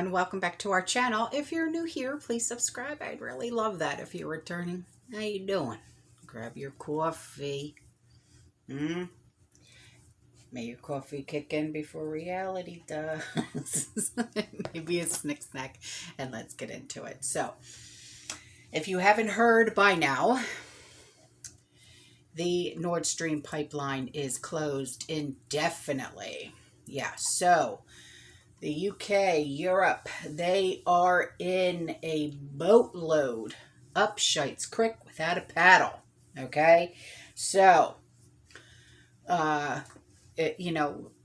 everyone, welcome back to our channel. If you're new here, please subscribe. I'd really love that if you're returning. How you doing? Grab your coffee. May your coffee kick in before reality does. Maybe a snack, and let's get into it. So, if you haven't heard by now, the Nord Stream pipeline is closed indefinitely. Yeah, so the UK, Europe, they are in a boatload up Shites Creek without a paddle. Okay? So,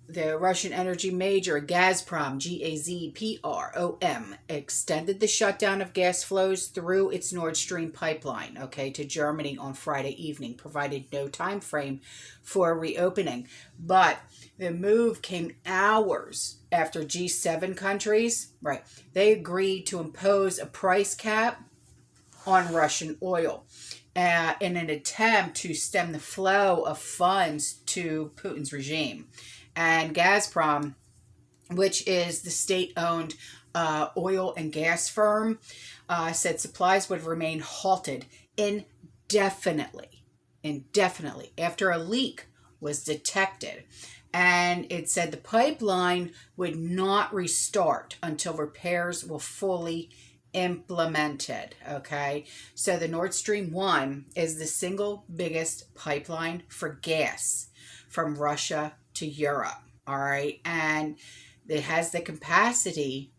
the Russian energy major Gazprom, Gazprom, extended the shutdown of gas flows through its Nord Stream pipeline, to Germany on Friday evening, provided no time frame for reopening. But the move came hours after G7 countries, they agreed to impose a price cap on Russian oil in an attempt to stem the flow of funds to Putin's regime. And Gazprom, which is the state-owned oil and gas firm, said supplies would remain halted indefinitely after a leak was detected. And it said the pipeline would not restart until repairs were fully implemented. So the Nord Stream 1 is the single biggest pipeline for gas from Russia to Europe. And it has the capacity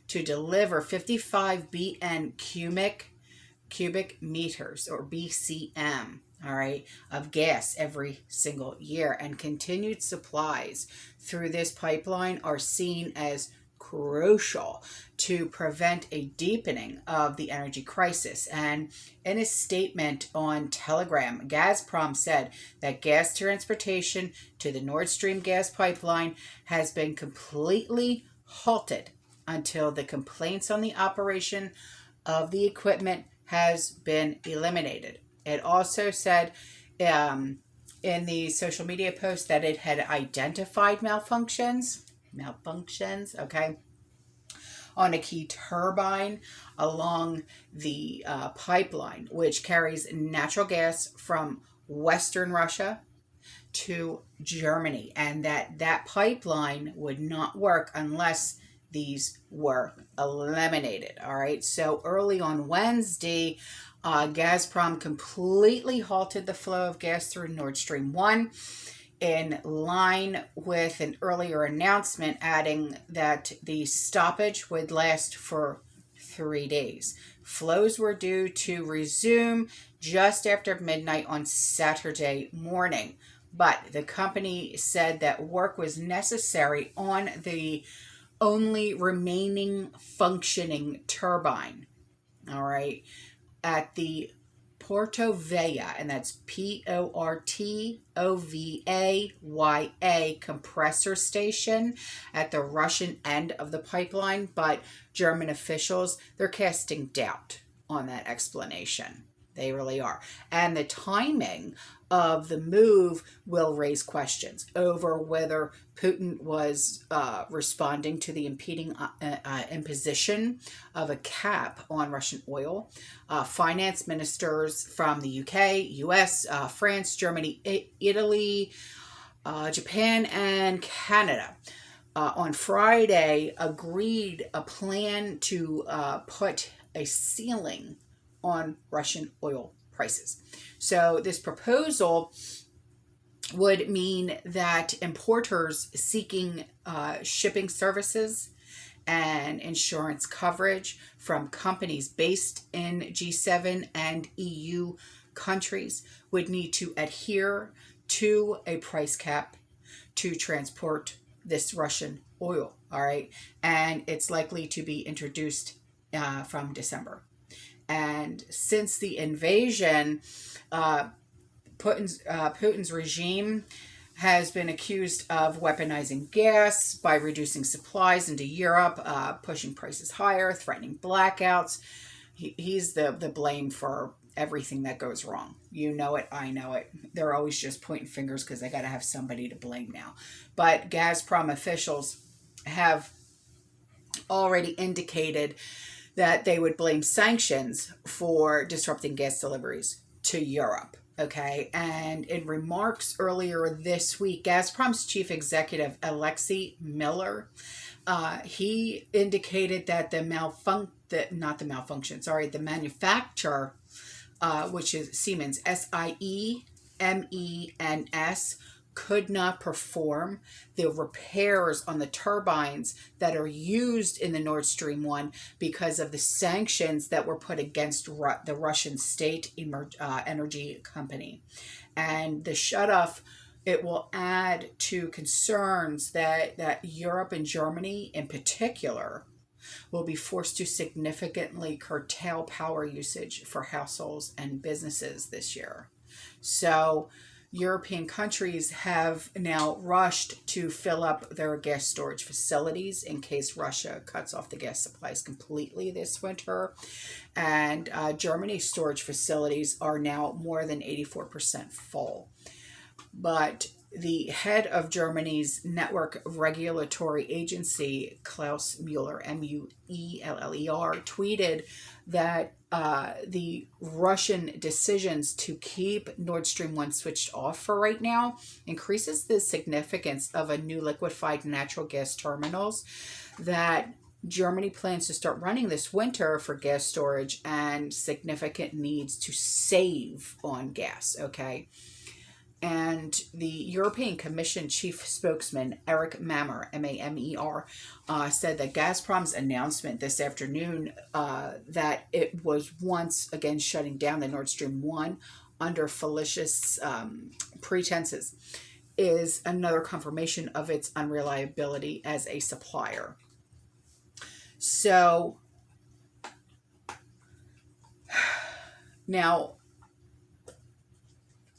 to deliver 55 BN cubic meters, or BCM, of gas every single year. And continued supplies through this pipeline are seen as crucial to prevent a deepening of the energy crisis. And in a statement on Telegram, Gazprom said that gas transportation to the Nord Stream gas pipeline has been completely halted until the complaints on the operation of the equipment has been eliminated. It also said in the social media post that it had identified malfunctions, on a key turbine along the pipeline, which carries natural gas from Western Russia to Germany, and that pipeline would not work unless these were eliminated. So early on Wednesday, Gazprom completely halted the flow of gas through Nord Stream 1, in line with an earlier announcement adding that the stoppage would last for 3 days. Flows were due to resume just after midnight on Saturday morning, but the company said that work was necessary on the only remaining functioning turbine, at the Portovaya, and that's Portovaya compressor station at the Russian end of the pipeline. But German officials, they're casting doubt on that explanation. They really are. And the timing of the move will raise questions over whether Putin was responding to the impending imposition of a cap on Russian oil. Finance ministers from the UK, US, France, Germany, Italy, Japan, and Canada on Friday agreed a plan to put a ceiling on Russian oil prices. So this proposal would mean that importers seeking shipping services and insurance coverage from companies based in G7 and EU countries would need to adhere to a price cap to transport this Russian oil. And it's likely to be introduced from December. And since the invasion, Putin's regime has been accused of weaponizing gas by reducing supplies into Europe, pushing prices higher, threatening blackouts. He's the blame for everything that goes wrong. You know it, I know it. They're always just pointing fingers because they got to have somebody to blame now. But Gazprom officials have already indicated that they would blame sanctions for disrupting gas deliveries to Europe. Okay, and in remarks earlier this week, Gazprom's chief executive, Alexei Miller, he indicated that the manufacturer, which is Siemens, Siemens, could not perform the repairs on the turbines that are used in the Nord Stream 1 because of the sanctions that were put against the Russian state energy company. And the shutoff, it will add to concerns that Europe and Germany in particular will be forced to significantly curtail power usage for households and businesses this year. So European countries have now rushed to fill up their gas storage facilities in case Russia cuts off the gas supplies completely this winter. And Germany's storage facilities are now more than 84% full. But the head of Germany's network regulatory agency, Klaus Mueller, Mueller, tweeted that the Russian decisions to keep Nord Stream 1 switched off for right now increases the significance of a new liquefied natural gas terminals that Germany plans to start running this winter for gas storage and significant needs to save on gas, okay? And the European Commission chief spokesman, Eric Mamer, Mamer, said that Gazprom's announcement this afternoon that it was once again shutting down the Nord Stream 1 under fallacious pretenses is another confirmation of its unreliability as a supplier. So now,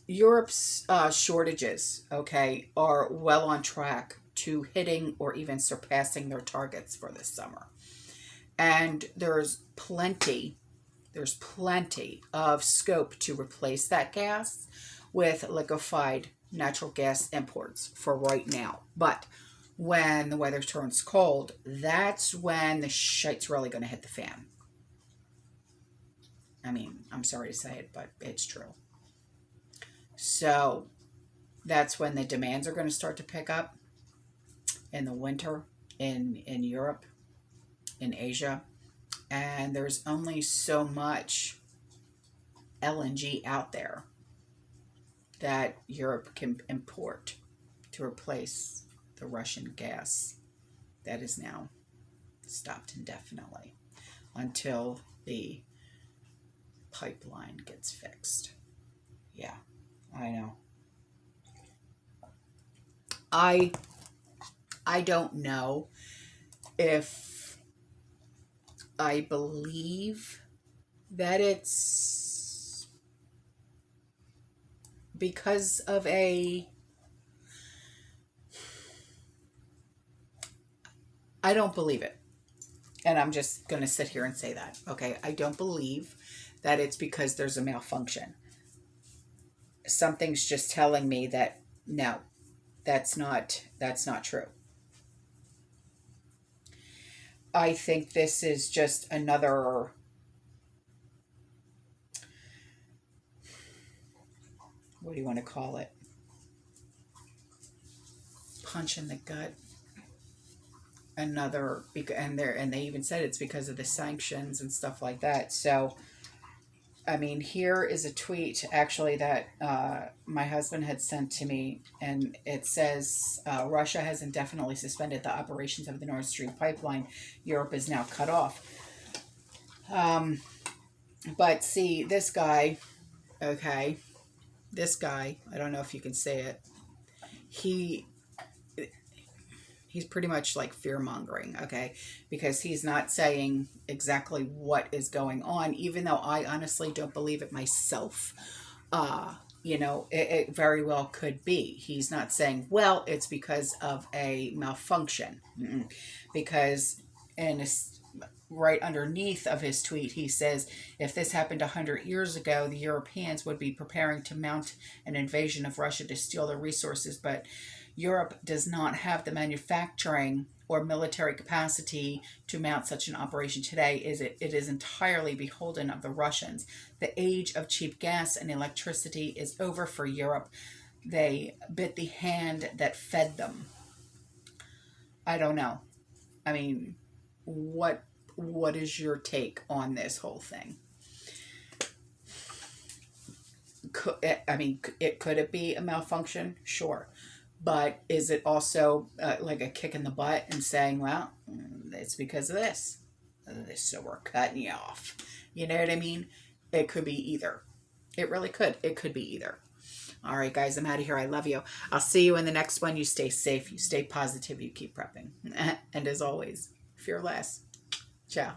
Europe's shortages, okay, are well on track to hitting or even surpassing their targets for this summer. And there's plenty of scope to replace that gas with liquefied natural gas imports for right now. But when the weather turns cold, that's when the shite's really going to hit the fan. I mean, I'm sorry to say it, but it's true. So that's when the demands are going to start to pick up in the winter in Europe, in Asia. And there's only so much LNG out there that Europe can import to replace the Russian gas that is now stopped indefinitely until the pipeline gets fixed. Yeah. I know. I don't know if I believe that it's because of I don't believe it. And I'm just going to sit here and say that. Okay, I don't believe that it's because there's a malfunction. Something's just telling me that no, that's not true. I think this is just another what do you want to call it? Punch in the gut. Another, and they even said it's because of the sanctions and stuff like that. So I mean, here is a tweet actually that my husband had sent to me, and it says, Russia has indefinitely suspended the operations of the Nord Stream pipeline. Europe is now cut off. But see, this guy, okay, I don't know if you can say it, he's pretty much like fear-mongering, okay? Because he's not saying exactly what is going on, even though I honestly don't believe it myself. It very well could be. He's not saying, well, it's because of a malfunction. Because right underneath of his tweet, he says, if this happened 100 years ago, the Europeans would be preparing to mount an invasion of Russia to steal their resources, but Europe does not have the manufacturing or military capacity to mount such an operation today. It is entirely beholden of the Russians. The age of cheap gas and electricity is over for Europe. They bit the hand that fed them. I don't know. I mean, what is your take on this whole thing? Could it be a malfunction? Sure. But is it also like a kick in the butt and saying, well, it's because of this, so we're cutting you off? You know what I mean? It could be either. It really could. It could be either. All right, guys, I'm out of here. I love you. I'll see you in the next one. You stay safe. You stay positive. You keep prepping. And as always, fear less. Ciao.